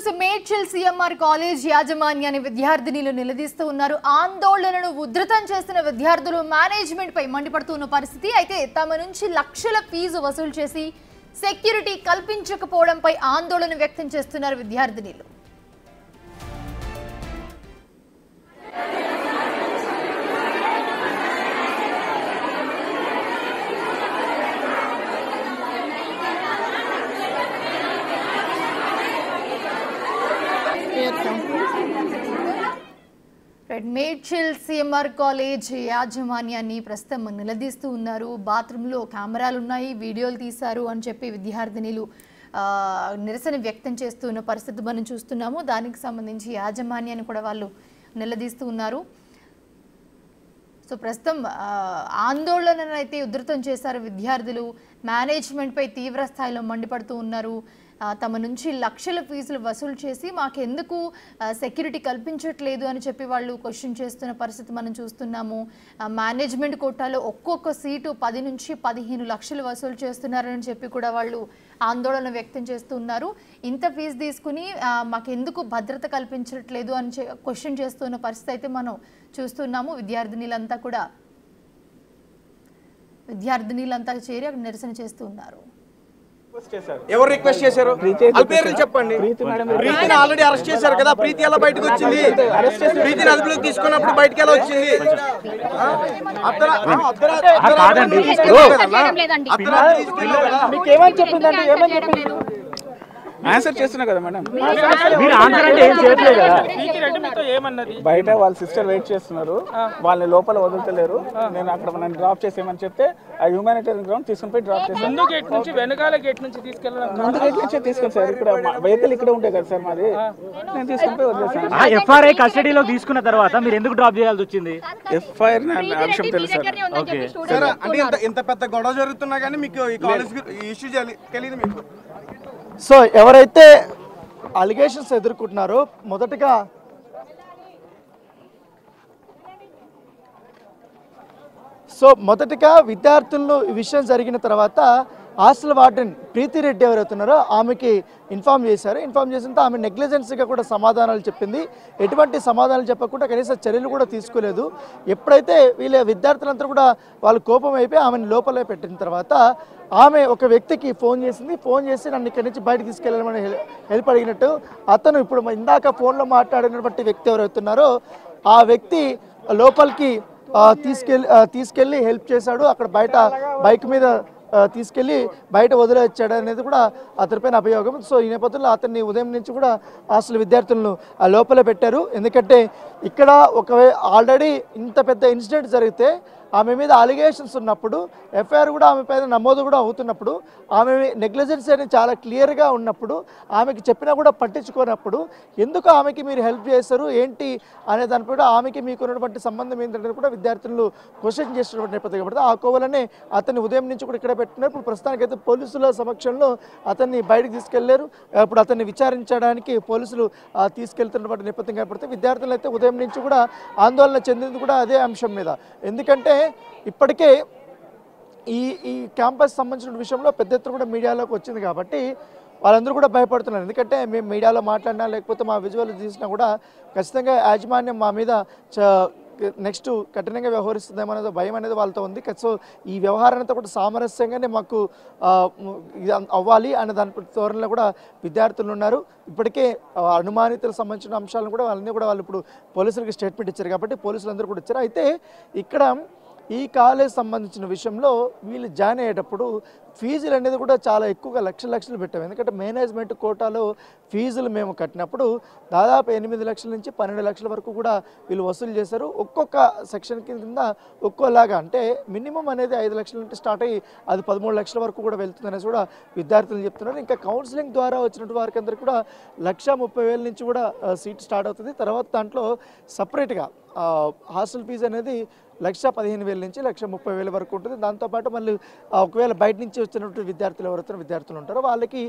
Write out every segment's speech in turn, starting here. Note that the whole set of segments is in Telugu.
న్యూస్. మేడ్చల్ సిఎంఆర్ కాలేజ్ యాజమాన్యాన్ని విద్యార్థినిలు నిలదీస్తూ ఉన్నారు. ఆందోళనను ఉధృతం చేస్తున్న విద్యార్థులు మేనేజ్మెంట్ పై మండిపడుతున్న పరిస్థితి. అయితే తమ నుంచి లక్షల ఫీజు వసూలు చేసి సెక్యూరిటీ కల్పించకపోవడంపై ఆందోళన వ్యక్తం చేస్తున్నారు విద్యార్థినిలు. మేడ్చల్ సిఎంఆర్ కాలేజ్ యాజమాన్యాన్ని ప్రస్తుతం నిలదీస్తూ ఉన్నారు. బాత్రూంలో కెమెరాలు ఉన్నాయి, వీడియోలు తీశారు అని చెప్పి విద్యార్థినిలు నిరసన వ్యక్తం చేస్తున్న పరిస్థితి మనం చూస్తున్నాము. దానికి సంబంధించి యాజమాన్యాన్ని కూడా వాళ్ళు నిలదీస్తూ ఉన్నారు. సో ప్రస్తుతం ఆందోళనను అయితే ఉధృతం చేశారు విద్యార్థులు. మేనేజ్మెంట్పై తీవ్ర స్థాయిలో మండిపడుతూ ఉన్నారు. తమ నుంచి లక్షల ఫీజులు వసూలు చేసి మాకెందుకు సెక్యూరిటీ కల్పించట్లేదు అని చెప్పి వాళ్ళు క్వశ్చన్ చేస్తున్న పరిస్థితి మనం చూస్తున్నాము. మేనేజ్మెంట్ కోటాలో ఒక్కొక్క సీటు 10 నుంచి 15 లక్షలు వసూలు చేస్తున్నారని చెప్పి కూడా వాళ్ళు ఆందోళన వ్యక్తం చేస్తున్నారు. ఇంత ఫీజు తీసుకుని మాకెందుకు భద్రత కల్పించట్లేదు అని క్వశ్చన్ చేస్తున్న పరిస్థితి అయితే మనం చూస్తున్నాము. విద్యార్థినిలంతా చేరి అక్కడ నిరసన చేస్తూ ఉన్నారు. ఎవరు రిక్వెస్ట్ చేశారు? చెప్పండి. ప్రీతిని ఆల్రెడీ అరెస్ట్ చేశారు కదా. ప్రీతి ఎలా బయటకు వచ్చింది? ప్రీతిని అదుపులోకి తీసుకున్నప్పుడు బయటకు ఎలా వచ్చింది? ఆన్సర్ చేస్తున్నా కదా మేడం. బయట వాళ్ళ సిస్టర్ వెయిట్ చేస్తున్నారు, వాళ్ళని లోపల వదులుతలేరు. నేను అక్కడ నన్ను డ్రాప్ చేసేయమని చెప్తే ఆ హ్యూమానిటేరియన్ గ్రౌండ్ తీసుకుని పోయి డ్రాప్ చేస్తాను. ముందు గేట్ నుంచి వెనకాల గేట్ నుంచి తీసుకెళ్ళాలి. ముందు గేట్ నుంచి తీసుకొని సార్, ఇక్కడ వెహికల్ ఇక్కడ ఉంటాయి కదా సార్ మాది, నేను తీసుకుని పోయి వదిలేసాను. ఎఫ్ఐఆర్ కస్టడీలో తీసుకున్న తర్వాత మీరు ఎందుకు డ్రాప్ చేయాల్సి వచ్చింది? ఎఫ్ఐఆర్ ఆ విషయం తెలుసు సార్. అంటే ఇంత పెద్ద గొడవ జరుగుతున్నా కానీ మీకు ఈ కాలేజ్ ఇష్యూ తెలియదు మీకు? సో ఎవరైతే అలిగేషన్స్ ఎదుర్కొంటున్నారో మొదటగా విద్యార్థులను ఈ విషయం జరిగిన తర్వాత హాస్టల్ వార్డెన్ ప్రీతిరెడ్డి ఎవరైతున్నారో ఆమెకి ఇన్ఫామ్ చేశారు. ఇన్ఫామ్ చేసిన ఆమె నెగ్లిజెన్స్గా కూడా సమాధానాలు చెప్పింది. ఎటువంటి సమాధానాలు చెప్పకుండా కనీసం చర్యలు కూడా తీసుకోలేదు. ఎప్పుడైతే వీళ్ళ విద్యార్థులంతా కూడా వాళ్ళు కోపం అయిపోయి ఆమెను లోపలే పెట్టిన తర్వాత ఆమె ఒక వ్యక్తికి ఫోన్ చేసింది. ఫోన్ చేసి నన్ను ఇక్కడి నుంచి బయటకు తీసుకెళ్ళమని హెల్ప్ అడిగినట్టు అతను ఇప్పుడు ఇందాక ఫోన్లో మాట్లాడినటువంటి వ్యక్తి ఎవరైతున్నారో ఆ వ్యక్తి లోపలికి తీసుకెళ్ళి హెల్ప్ చేశాడు. అక్కడ బయట బైక్ మీద తీసుకెళ్ళి బయట వదిలేచ్చాడు అనేది కూడా అతనిపైన అభియోగం. సో ఈ నేపథ్యంలో అతన్ని ఉదయం నుంచి కూడా హాస్టల్ విద్యార్థులను లోపల పెట్టారు. ఎందుకంటే ఇక్కడ ఆల్రెడీ ఇంత పెద్ద ఇన్సిడెంట్ జరిగితే ఆమె మీద అలిగేషన్స్ ఉన్నప్పుడు ఎఫ్ఐఆర్ కూడా ఆమె పైన నమోదు కూడా అవుతున్నప్పుడు ఆమె నెగ్లిజెన్స్ అనేది చాలా క్లియర్గా ఉన్నప్పుడు ఆమెకి చెప్పినా కూడా పట్టించుకోనప్పుడు ఎందుకు ఆమెకి మీరు హెల్ప్ చేశారు ఏంటి అనే దానిపై కూడా ఆమెకి మీకు ఉన్నటువంటి సంబంధం ఏంటంటే కూడా విద్యార్థులు క్వశ్చన్ చేసినటువంటి నేపథ్యం కాబట్టి ఆ కోవలనే అతన్ని ఉదయం నుంచి కూడా ఇక్కడ పెట్టినారు. ఇప్పుడు ప్రస్తుతానికైతే పోలీసుల సమక్షంలో అతన్ని బయటకు తీసుకెళ్లారు. ఇప్పుడు అతన్ని విచారించడానికి పోలీసులు తీసుకెళ్తున్నటువంటి నేపథ్యం కనపడితే విద్యార్థులు అయితే ఉదయం నుంచి కూడా ఆందోళన చెందింది కూడా అదే అంశం మీద. ఎందుకంటే ఇప్పటికే ఈ క్యాంపస్ సంబంధించిన విషయంలో పెద్ద ఎత్తున కూడా మీడియాలోకి వచ్చింది కాబట్టి వాళ్ళందరూ కూడా భయపడుతున్నారు. ఎందుకంటే మేము మీడియాలో మాట్లాడినా లేకపోతే మా విజువల్ తీసినా కూడా ఖచ్చితంగా యాజమాన్యం మా మీద నెక్స్ట్ కఠినంగా వ్యవహరిస్తుందేమో అనేది భయం అనేది వాళ్ళతో ఉంది. సో ఈ వ్యవహారాన్ని కూడా సామరస్యంగానే మాకు ఇది అవ్వాలి అనే దాని ధోరణిలో కూడా విద్యార్థులు ఉన్నారు. ఇప్పటికే అనుమానితులకు సంబంధించిన అంశాలను కూడా వాళ్ళు ఇప్పుడు పోలీసులకి స్టేట్మెంట్ ఇచ్చారు కాబట్టి పోలీసులు అందరూ కూడా ఇచ్చారు. అయితే ఇక్కడ ఈ కాలేజ్ సంబంధించిన విషయంలో వీళ్ళు జాయిన్ అయ్యేటప్పుడు ఫీజులు అనేది కూడా చాలా ఎక్కువగా లక్షలు పెట్టాము. ఎందుకంటే మేనేజ్మెంట్ కోటాలో ఫీజులు మేము కట్టినప్పుడు దాదాపు 8 లక్షల నుంచి 12 లక్షల వరకు కూడా వీళ్ళు వసూలు చేశారు. ఒక్కొక్క సెక్షన్ కింద ఒక్కోలాగా అంటే మినిమం అనేది 5 లక్షల నుంచి స్టార్ట్ అయ్యి అది 13 లక్షల వరకు కూడా వెళ్తుందనేసి కూడా విద్యార్థులు చెప్తున్నారు. ఇంకా కౌన్సిలింగ్ ద్వారా వచ్చినటువంటి వారికి అందరికీ కూడా 1,30,000 నుంచి కూడా సీట్ స్టార్ట్ అవుతుంది. తర్వాత దాంట్లో సపరేట్గా హాస్టల్ ఫీజు అనేది 1,15,000 నుంచి 1,30,000 వరకు ఉంటుంది. దాంతోపాటు మళ్ళీ ఒకవేళ బయట నుంచి నుంచి వచ్చినటువంటి విద్యార్థులు ఎవరైతే విద్యార్థులు ఉంటారో వాళ్ళకి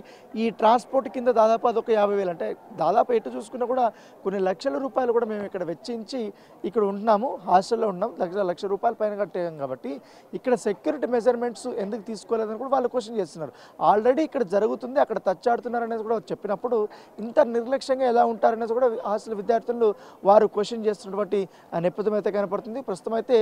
ఈ ట్రాన్స్పోర్ట్ కింద దాదాపు అదొక 50,000 అంటే దాదాపు ఎటు చూసుకున్నా కూడా కొన్ని లక్షల రూపాయలు కూడా మేము ఇక్కడ వెచ్చించి ఇక్కడ ఉంటున్నాము, హాస్టల్లో ఉన్నాం, లక్ష రూపాయల పైన కట్టాం కాబట్టి ఇక్కడ సెక్యూరిటీ మెజర్మెంట్స్ ఎందుకు తీసుకోలేదని కూడా వాళ్ళు క్వశ్చన్ చేస్తున్నారు. ఆల్రెడీ ఇక్కడ జరుగుతుంది, అక్కడ తచ్చాడుతున్నారు అనేది కూడా చెప్పినప్పుడు ఇంత నిర్లక్ష్యంగా ఎలా ఉంటారనేది కూడా హాస్టల్ విద్యార్థులు వారు క్వశ్చన్ చేస్తున్నటువంటి నేపథ్యం అయితే కనపడుతుంది. ప్రస్తుతం అయితే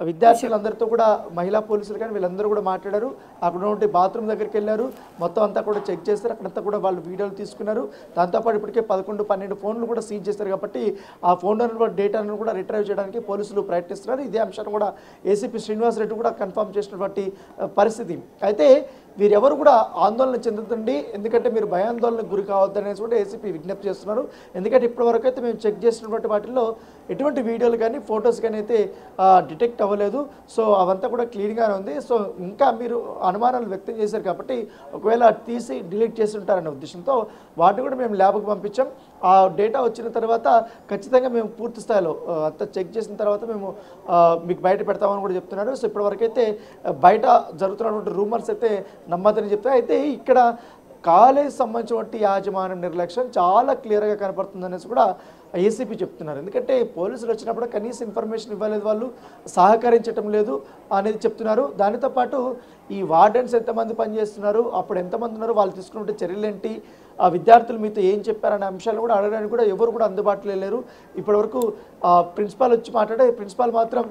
విద్యార్థులందరితో కూడా మహిళా పోలీసులు కానీ వీళ్ళందరూ కూడా మాట్లాడారు. అక్కడ ఉన్నటువంటి బాత్రూమ్ దగ్గరికి వెళ్ళారు, మొత్తం అంతా కూడా చెక్ చేస్తారు, అక్కడంతా కూడా వాళ్ళు వీడియోలు తీసుకున్నారు. దాంతోపాటు ఇప్పటికే 11-12 ఫోన్లు కూడా సీజ్ చేస్తారు కాబట్టి ఆ ఫోన్లో డేటాను కూడా రిట్రైవ్ చేయడానికి పోలీసులు ప్రయత్నిస్తున్నారు. ఇదే అంశాన్ని కూడా ఏసీపీ శ్రీనివాస్ రెడ్డి కూడా కన్ఫర్మ్ చేసినటువంటి పరిస్థితి. అయితే వీరెవరు కూడా ఆందోళన చెందుతండి, ఎందుకంటే మీరు భయాందోళనకు గురి కావద్దనేసి కూడా ఏసీపీ విజ్ఞప్తి చేస్తున్నారు. ఎందుకంటే ఇప్పటివరకు అయితే మేము చెక్ చేసినటువంటి వాటిల్లో ఎటువంటి వీడియోలు కానీ ఫొటోస్ కానీ అయితే డిటెక్ట్ అవ్వలేదు. సో అవంతా కూడా క్లీన్గానే ఉంది. సో ఇంకా మీరు అనుమానాలు వ్యక్తం చేశారు కాబట్టి ఒకవేళ తీసి డిలీట్ చేసి ఉంటారనే ఉద్దేశంతో వాటిని కూడా మేము ల్యాబ్కి పంపించాం. ఆ డేటా వచ్చిన తర్వాత ఖచ్చితంగా మేము పూర్తి స్థాయిలో అంతా చెక్ చేసిన తర్వాత మేము మీకు బయట పెడతామని కూడా చెప్తున్నారు. సో ఇప్పటివరకు అయితే బయట జరుగుతున్నటువంటి రూమర్స్ అయితే నమ్మద్దని చెప్తారు. అయితే ఇక్కడ కాలేజ్ సంబంధించినటువంటి యాజమాన్య నిర్లక్ష్యం చాలా క్లియర్గా కనపడుతుందనేసి కూడా ఏసీపీ చెప్తున్నారు. ఎందుకంటే పోలీసులు వచ్చినప్పుడు కనీసం ఇన్ఫర్మేషన్ ఇవ్వలేదు, వాళ్ళు సహకరించడం లేదు అనేది చెప్తున్నారు. దానితో పాటు ఈ వార్డెన్స్ ఎంతమంది పనిచేస్తున్నారు, అప్పుడు ఎంతమంది ఉన్నారు, వాళ్ళు తీసుకున్న చర్యలు ఏంటి, ఆ విద్యార్థులు మీతో ఏం చెప్పారనే అంశాలు కూడా అడగడానికి కూడా ఎవరు కూడా అందుబాటులో లేరు. ఇప్పటివరకు ప్రిన్సిపాల్ వచ్చి మాట్లాడే ప్రిన్సిపాల్ మాత్రం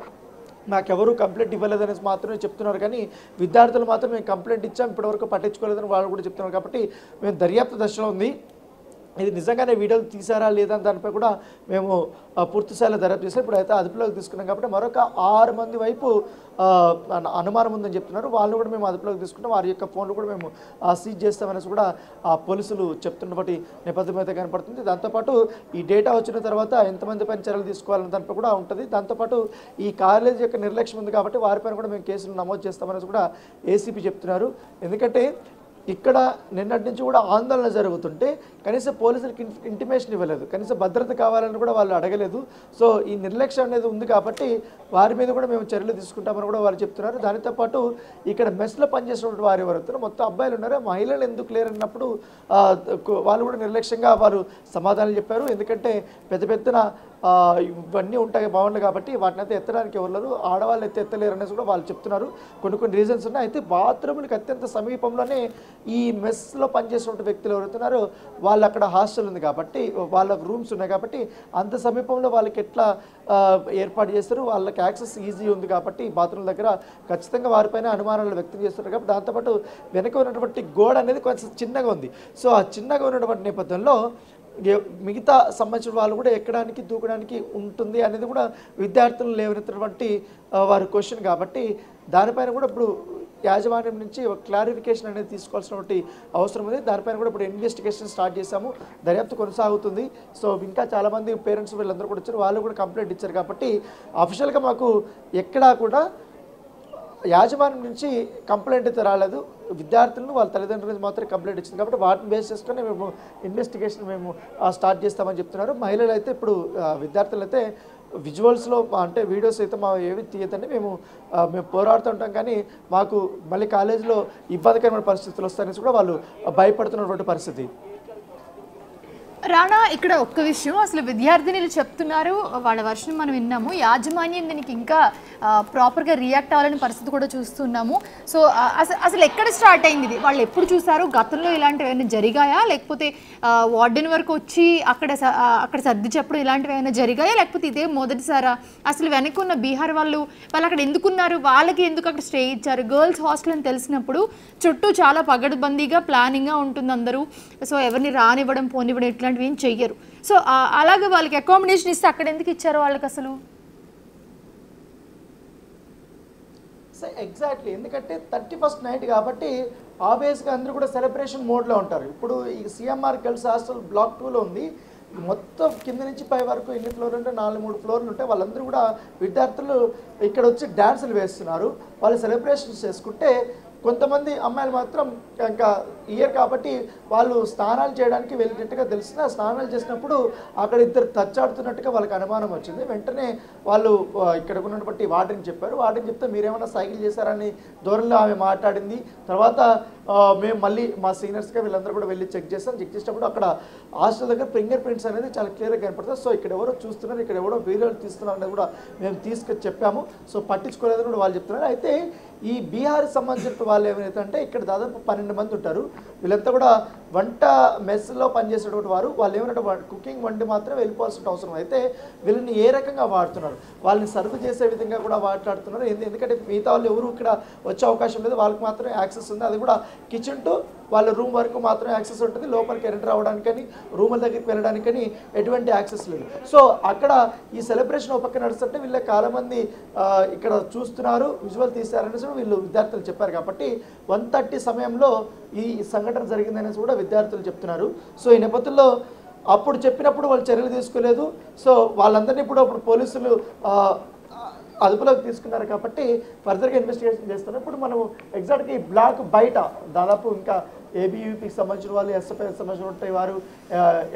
మాకెవరు కంప్లైంట్ ఇవ్వలేదనేసి మాత్రమే చెప్తున్నారు. కానీ విద్యార్థులు మాత్రం మేము కంప్లైంట్ ఇచ్చాం, ఇప్పటివరకు పట్టించుకోలేదని వాళ్ళు కూడా చెప్తున్నారు. కాబట్టి మేము దర్యాప్తు దశలో ఉంది, ఇది నిజంగానే వీడియోలు తీసారా లేదా దానిపై కూడా మేము పూర్తిస్థాయిలో దర్యాప్తు చేస్తాం. ఇప్పుడు అయితే అదుపులోకి తీసుకున్నాం కాబట్టి మరొక 6 మంది వైపు అనుమానం ఉందని చెప్తున్నారు. వాళ్ళు కూడా మేము అదుపులోకి తీసుకుంటాం, వారి యొక్క ఫోన్లు కూడా మేము సీజ్ చేస్తామనేసి కూడా పోలీసులు చెప్తున్నటువంటి నేపథ్యం అయితే కనపడుతుంది. దాంతోపాటు ఈ డేటా వచ్చిన తర్వాత ఎంతమంది పైన చర్యలు తీసుకోవాలని దానిపై కూడా ఉంటుంది. దాంతోపాటు ఈ కాలేజ్ యొక్క నిర్లక్ష్యం ఉంది కాబట్టి వారిపైన కూడా మేము కేసులు నమోదు చేస్తామనేసి కూడా ఏసీపీ చెప్తున్నారు. ఎందుకంటే ఇక్కడ నిన్నటి నుంచి కూడా ఆందోళన జరుగుతుంటే కనీసం పోలీసులకు ఇంటిమేషన్ ఇవ్వలేదు, కనీసం భద్రత కావాలని కూడా వాళ్ళు అడగలేదు. సో ఈ నిర్లక్ష్యం అనేది ఉంది కాబట్టి వారి మీద కూడా మేము చర్యలు తీసుకుంటామని కూడా వాళ్ళు చెప్తున్నారు. దానితో పాటు ఇక్కడ మెస్లో పనిచేసినటువంటి వారు ఎవరైతే మొత్తం అబ్బాయిలు ఉన్నారో మహిళలు ఎందుకు లేరన్నప్పుడు వాళ్ళు కూడా నిర్లక్ష్యంగా వారు సమాధానాలు చెప్పారు. ఎందుకంటే పెద్ద పెద్దన ఇవన్నీ ఉంటాయి బాగుంది కాబట్టి వాటిని అయితే ఎత్తడానికి ఎవరు లేరు, ఆడవాళ్ళు అయితే ఎత్తలేరు అనేసి కూడా వాళ్ళు చెప్తున్నారు. కొన్ని రీజన్స్ ఉన్నాయి. అయితే బాత్రూమ్లకు అత్యంత సమీపంలోనే ఈ మెస్లో పనిచేసినటువంటి వ్యక్తులు ఎవరుతున్నారో వాళ్ళు అక్కడ హాస్టల్ ఉంది కాబట్టి వాళ్ళకు రూమ్స్ ఉన్నాయి కాబట్టి అంత సమీపంలో వాళ్ళకి ఎట్లా ఏర్పాటు చేస్తారు, వాళ్ళకి యాక్సెస్ ఈజీ ఉంది కాబట్టి బాత్రూమ్ దగ్గర ఖచ్చితంగా వారిపైన అనుమానాలు వ్యక్తం చేస్తున్నారు. కాబట్టి దాంతోపాటు వెనక ఉన్నటువంటి గోడ అనేది కొంచెం చిన్నగా ఉంది. సో ఆ చిన్నగా ఉన్నటువంటి నేపథ్యంలో మిగతా సంబంధించిన వాళ్ళు కూడా ఎక్కడానికి దూకడానికి ఉంటుంది అనేది కూడా విద్యార్థులు లేవనెత్తినటువంటి వారి క్వశ్చన్ కాబట్టి దానిపైన కూడా ఇప్పుడు యాజమాన్యం నుంచి ఒక క్లారిఫికేషన్ అనేది తీసుకోవాల్సినటువంటి అవసరం ఉంది. దానిపైన కూడా ఇప్పుడు ఇన్వెస్టిగేషన్ స్టార్ట్ చేశాము, దర్యాప్తు కొనసాగుతుంది. సో ఇంకా చాలామంది పేరెంట్స్ వీళ్ళందరూ కూడా వచ్చారు, వాళ్ళు కూడా కంప్లైంట్ ఇచ్చారు కాబట్టి అఫీషియల్గా మాకు ఎక్కడా కూడా యాజమాన్యం నుంచి కంప్లైంట్ అయితే రాలేదు. విద్యార్థులను వాళ్ళ తల్లిదండ్రుల నుంచి మాత్రమే కంప్లైంట్ ఇచ్చింది కాబట్టి వాటిని బేస్ చేసుకొని మేము ఇన్వెస్టిగేషన్ మేము స్టార్ట్ చేస్తామని చెప్తున్నారు. మహిళలు అయితే ఇప్పుడు విద్యార్థులు అయితే విజువల్స్లో అంటే వీడియోస్ అయితే మా ఏవి తీయదండి, మేము పోరాడుతుంటాం కానీ మాకు మళ్ళీ కాలేజీలో ఇబ్బందికరమైన పరిస్థితులు వస్తాయని కూడా వాళ్ళు భయపడుతున్నటువంటి పరిస్థితి. రానా, ఇక్కడ ఒక్క విషయం, అసలు విద్యార్థినులు చెప్తున్నారు, వాళ్ళ వర్షం మనం విన్నాము, యాజమాన్యం దీనికి ఇంకా ప్రాపర్గా రియాక్ట్ అవ్వాలని పరిస్థితి కూడా చూస్తున్నాము. సో అసలు ఎక్కడ స్టార్ట్ అయింది ఇది, వాళ్ళు ఎప్పుడు చూసారు, గతంలో ఇలాంటివి ఏమైనా జరిగాయా, లేకపోతే వార్డెన్ వరకు వచ్చి అక్కడ సర్ది చెప్పడం ఇలాంటివి ఏమైనా జరిగాయా, లేకపోతే ఇదే మొదటిసారా, అసలు వెనక్కున్న బీహార్ వాళ్ళు అక్కడ ఎందుకున్నారు, వాళ్ళకి ఎందుకు అక్కడ స్టే ఇచ్చారు, గర్ల్స్ హాస్టల్ అని తెలిసినప్పుడు చుట్టూ చాలా పగడ్బందీగా ప్లానింగ్గా ఉంటుంది అందరూ, సో ఎవరిని రానివ్వడం పోనివ్వడం ఇట్లాంటివి ఏం చెయ్యరు. సో అలాగే వాళ్ళకి అకామిడేషన్ ఇస్తే అక్కడ ఎందుకు ఇచ్చారు వాళ్ళకి అసలు? ఎగ్జాక్ట్లీ, ఎందుకంటే 31st నైట్ కాబట్టి ఆబ్వియస్గా అందరూ కూడా సెలబ్రేషన్ మోడ్లో ఉంటారు. ఇప్పుడు ఈ సిఎంఆర్ గర్ల్స్ హాస్టల్ బ్లాక్ 2లో ఉంది, మొత్తం కింద నుంచి పై వరకు ఎన్ని ఫ్లోర్లు ఉంటే 4-3 ఫ్లోర్లు ఉంటాయి. వాళ్ళందరూ కూడా విద్యార్థులు ఇక్కడ వచ్చి డ్యాన్సులు వేస్తున్నారు, వాళ్ళు సెలబ్రేషన్స్ చేసుకుంటే కొంతమంది అమ్మాయిలు మాత్రం ఇంకా ఇయర్ కాబట్టి వాళ్ళు స్నానాలు చేయడానికి వెళ్ళినట్టుగా తెలిసిన స్నానాలు చేసినప్పుడు అక్కడ ఇద్దరు తచ్చాడుతున్నట్టుగా వాళ్ళకి అనుమానం వచ్చింది. వెంటనే వాళ్ళు ఇక్కడ ఉన్నటువంటి వార్డెన్ చెప్పారు. వార్డెన్ చెప్తే మీరేమన్నా సైకిల్ చేశారని దూరంలో ఆమె మాట్లాడింది. తర్వాత మేము మళ్ళీ మా సీనియర్స్గా వీళ్ళందరూ కూడా వెళ్ళి చెక్ చేసినప్పుడు అక్కడ హాస్టల్ దగ్గర ఫింగర్ ప్రింట్స్ అనేది చాలా క్లియర్గా కనపడుతుంది. సో ఇక్కడ ఎవరో చూస్తున్నారు, ఇక్కడ ఎవరో వీడియోలు తీస్తున్నారు అనేది కూడా మేము చెప్పాము. సో పట్టించుకోలేదని కూడా వాళ్ళు చెప్తున్నారు. అయితే ఈ బీహార్కి సంబంధించిన వాళ్ళు ఏమైతే అంటే ఇక్కడ దాదాపు 12 మంది ఉంటారు. వీళ్ళంతా కూడా వంట మెస్లో పనిచేసేటువంటి వారు. వాళ్ళు ఏమంటే కుకింగ్ వండి మాత్రం వెళ్ళిపోవాల్సిన అవసరం. అయితే వీళ్ళని ఏ రకంగా వాడుతున్నారు, వాళ్ళని సర్వ్ చేసే విధంగా కూడా మాట్లాడుతున్నారు. ఎందుకంటే మిగతా వాళ్ళు ఎవరు ఇక్కడ వచ్చే అవకాశం లేదు, వాళ్ళకి మాత్రమే యాక్సెస్ ఉంది. అది కూడా కిచెన్ టు వాళ్ళ రూమ్ వరకు మాత్రమే యాక్సెస్ ఉంటుంది. లోపలికి ఎంటర్ అవ్వడానికని రూముల దగ్గరికి వెళ్ళడానికని ఎటువంటి యాక్సెస్ లేదు. సో అక్కడ ఈ సెలబ్రేషన్ ఒక పక్క నడుస్తుంటే వీళ్ళ చాలామంది ఇక్కడ చూస్తున్నారు, విజువల్ తీశారనేసి వీళ్ళు విద్యార్థులు చెప్పారు. కాబట్టి 1:30 సమయంలో ఈ సంఘటన జరిగిందనేసి కూడా విద్యార్థులు చెప్తున్నారు. సో ఈ నేపథ్యంలో అప్పుడు చెప్పినప్పుడు వాళ్ళు చర్యలు తీసుకోలేదు. సో వాళ్ళందరినీ ఇప్పుడు అప్పుడు పోలీసులు అదుపులోకి తీసుకున్నారు. కాబట్టి ఫర్దర్గా ఇన్వెస్టిగేషన్ చేస్తున్నారు. ఇప్పుడు మనం ఎగ్జాక్ట్గా ఈ బ్లాక్ బయట దాదాపు ఇంకా ఏబీయూపీకి సంబంధించిన వాళ్ళు, ఎస్ఎఫ్ఐకి సంబంధించినటువంటి వారు,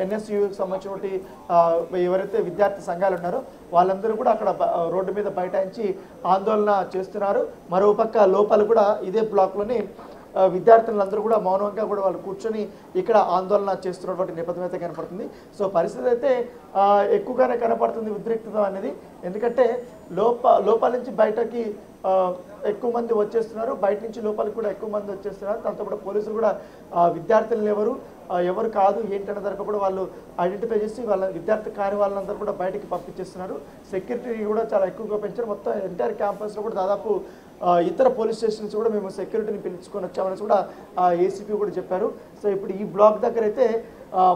ఎన్ఎస్యూకి సంబంధించినటువంటి ఎవరైతే విద్యార్థి సంఘాలు ఉన్నారో వాళ్ళందరూ కూడా అక్కడ రోడ్డు మీద బైఠాయించి ఆందోళన చేస్తున్నారు. మరోపక్క లోపల కూడా ఇదే బ్లాక్లోని విద్యార్థులందరూ కూడా మౌనంగా కూడా వాళ్ళు కూర్చొని ఇక్కడ ఆందోళన చేస్తున్నటువంటి నేపథ్యం అయితే కనపడుతుంది. సో పరిస్థితి అయితే ఎక్కువగానే కనపడుతుంది ఉద్రిక్తత అనేది. ఎందుకంటే లోపల నుంచి బయటకి ఎక్కువ మంది వచ్చేస్తున్నారు, బయట నుంచి లోపలికి కూడా ఎక్కువ మంది వచ్చేస్తున్నారు. దాంతో కూడా పోలీసులు కూడా విద్యార్థులు ఎవరు కాదు ఏంటనే దానికి కూడా వాళ్ళు ఐడెంటిఫై చేసి వాళ్ళ విద్యార్థి కాని వాళ్ళందరూ కూడా బయటికి పంపించేస్తున్నారు. సెక్యూరిటీ కూడా చాలా ఎక్కువగా పెంచారు. మొత్తం ఎంటైర్ క్యాంపస్లో కూడా దాదాపు ఇతర పోలీస్ స్టేషన్స్ కూడా మేము సెక్యూరిటీని పిలుచుకొని వచ్చామని కూడా ఏసీపీ కూడా చెప్పారు. సో ఇప్పుడు ఈ బ్లాక్ దగ్గర అయితే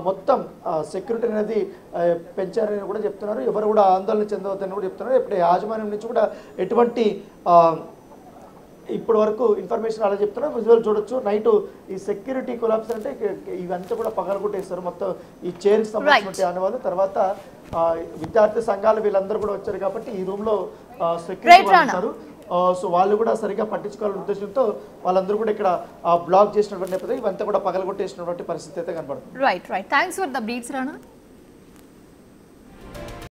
మొత్తం సెక్యూరిటీ అనేది పెంచారని కూడా చెప్తున్నారు. ఎవరు కూడా ఆందోళన చెందవద్దని కూడా చెప్తున్నారు. ఇప్పుడు యాజమాన్యం నుంచి కూడా ఎటువంటి ఇప్పటి వరకు ఇన్ఫర్మేషన్ అలా చెప్తున్నారు. విజువల్ చూడొచ్చు. నైట్ ఈ సెక్యూరిటీ కొలాప్స్ అంటే ఇవంతా కూడా పగలగొట్టేస్తారు. మొత్తం ఈ చైర్కి సంబంధించిన అనేవాళ్ళు. తర్వాత విద్యార్థి సంఘాలు వీళ్ళందరూ కూడా వచ్చారు. కాబట్టి ఈ రూమ్లో సెక్యూరిటీ ఉంటారు. సో వాళ్ళు కూడా సరిగ్గా పట్టించుకోవాలనే ఉద్దేశంతో వాళ్ళందరూ కూడా ఇక్కడ బ్లాక్ చేసినటువంటి నేపథ్యం ఇవంతా కూడా పగలగొట్టేసినటువంటి పరిస్థితి అయితే కనబడుతుంది. Right thanks for the briefs Rana.